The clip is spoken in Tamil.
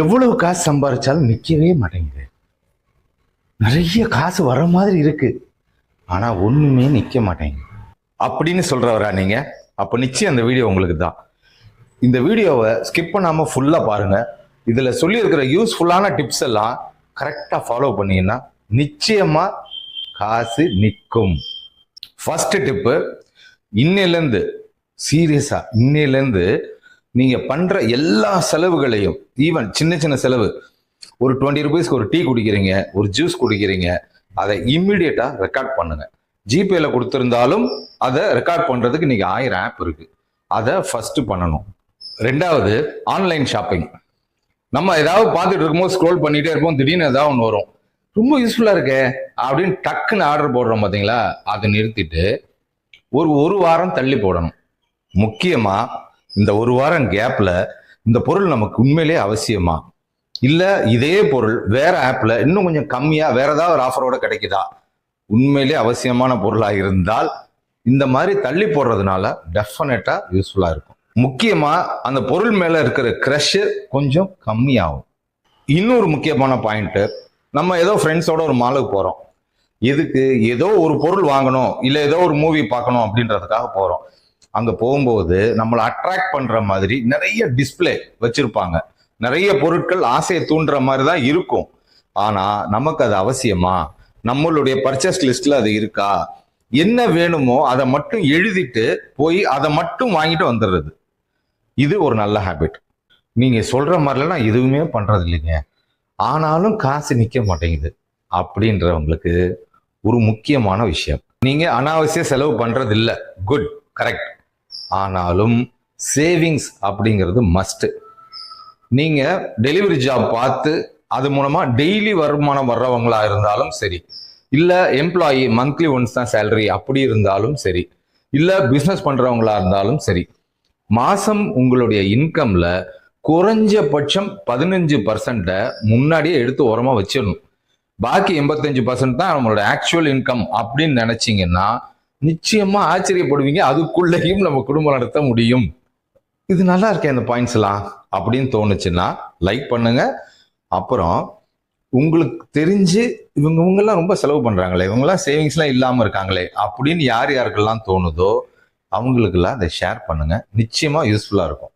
எவ்வளவு காசு சம்பாதிச்சாலும் நிற்கவே மாட்டேங்குது. நிறைய காசு வர மாதிரி இருக்கு, ஆனா ஒண்ணுமே நிற்க மாட்டேங்குது அப்படின்னு சொல்றவரா நீங்க? அப்ப நிச்சயம் அந்த வீடியோ உங்களுக்கு தான். இந்த வீடியோவை ஸ்கிப் பண்ணாம ஃபுல்லா பாருங்க. இதுல சொல்லி இருக்கிற யூஸ்ஃபுல்லான டிப்ஸ் எல்லாம் கரெக்டா ஃபாலோ பண்ணீங்கன்னா நிச்சயமா காசு நிற்கும். ஃபர்ஸ்ட் டிப்பு, இன்னையிலேருந்து சீரியஸா இன்னையிலேருந்து நீங்க பண்ற எல்லா செலவுகளையும், ஈவன் சின்ன சின்ன செலவு, ஒரு 20 ரூபீஸ்க்கு ஒரு டீ குடிக்கிறீங்க, ஒரு ஜூஸ் குடிக்கிறீங்க, அதை இம்மிடியட்டா ரெக்கார்ட் பண்ணுங்க. ஜிபேல கொடுத்திருந்தாலும் அதை ரெக்கார்ட் பண்றதுக்கு இன்னைக்கு 1000 ஆப் இருக்கு. அதை ஃபர்ஸ்ட் பண்ணணும். ரெண்டாவது, ஆன்லைன் ஷாப்பிங். நம்ம ஏதாவது பார்த்துட்டு இருக்கும்போது ஸ்க்ரோல் பண்ணிட்டே இருப்போம், திடீர்னு ஏதாவது ஒன்று வரும், ரொம்ப யூஸ்ஃபுல்லா இருக்கே அப்படின்னு டக்குன்னு ஆர்டர் போடுறோம் பார்த்தீங்களா? அதை நிறுத்திட்டு ஒரு வாரம் தள்ளி போடணும். முக்கியமா இந்த ஒரு வாரம் கேப்ல இந்த பொருள் நமக்கு உண்மையிலே அவசியமா, இல்ல இதே பொருள் வேற ஆப்ல இன்னும் கொஞ்சம் கம்மியா வேற ஏதாவது ஒரு ஆஃபரோட கிடைக்குதா, உண்மையிலே அவசியமான பொருளா இருந்தால் இந்த மாதிரி தள்ளி போடுறதுனால டெஃபினட்டா யூஸ்ஃபுல்லா இருக்கும். முக்கியமா அந்த பொருள் மேல இருக்கிற கிரஷ் கொஞ்சம் கம்மியாகும். இன்னொரு முக்கியமான பாயிண்ட், நம்ம ஏதோ ஃப்ரெண்ட்ஸோட ஒரு மாலுக்கு போறோம், எதுக்கு? ஏதோ ஒரு பொருள் வாங்கணும், இல்ல ஏதோ ஒரு மூவி பார்க்கணும் அப்படின்றதுக்காக போறோம். அங்க போகும்போது நம்மளை அட்ராக்ட் பண்ற மாதிரி நிறைய டிஸ்பிளே வச்சிருப்பாங்க, நிறைய பொருட்கள் ஆசையை தூண்டுற மாதிரி தான் இருக்கும். ஆனா நமக்கு அது அவசியமா? நம்மளுடைய பர்ச்சேஸ் லிஸ்ட்ல அது இருக்கா? என்ன வேணுமோ அதை மட்டும் எழுதிட்டு போய் அதை மட்டும் வாங்கிட்டு வந்துடுறது. இது ஒரு நல்ல ஹேபிட். நீங்க சொல்ற மாதிரிலாம் எதுவுமே பண்றது இல்லைங்க, ஆனாலும் காசு நிக்க மாட்டேங்குது அப்படின்றவங்களுக்கு ஒரு முக்கியமான விஷயம், நீங்க அனாவசிய செலவு பண்றது இல்லை, குட், கரெக்ட். ஆனாலும் சேவிங்ஸ் அப்படிங்கிறது மஸ்ட். நீங்க டெலிவரி ஜாப் பார்த்து அது மூலமா டெய்லி வருமானம் வர்றவங்களா இருந்தாலும் சரி, இல்ல எம்ப்ளாயி மந்த்லி ஒன்ஸ் தான் சேலரி அப்படி இருந்தாலும் சரி, இல்ல பிசினஸ் பண்றவங்களா இருந்தாலும் சரி, மாசம் உங்களுடைய இன்கம்ல குறைஞ்சபட்சம் 15% முன்னாடியே எடுத்து ஓரமா வச்சிடணும். பாக்கி 85% தான் நம்மளோட ஆக்சுவல் இன்கம் அப்படின்னு நினைச்சீங்கன்னா நிச்சயமா ஆச்சரியப்படுவீங்க, அதுக்குள்ளேயும் நம்ம குடும்பம் நடத்த முடியும். இது நல்லா இருக்கேன் இந்த பாயிண்ட்ஸ் எல்லாம் அப்படின்னு தோணுச்சுன்னா லைக் பண்ணுங்க. அப்புறம் உங்களுக்கு தெரிஞ்சு இவங்கெல்லாம் ரொம்ப செலவு பண்றாங்களே, இவங்கெல்லாம் சேவிங்ஸ்லாம் இல்லாம இருக்காங்களே அப்படின்னு யார் யாருக்கெல்லாம் தோணுதோ அவங்களுக்கெல்லாம் அதை ஷேர் பண்ணுங்க. நிச்சயமா யூஸ்ஃபுல்லா இருக்கும்.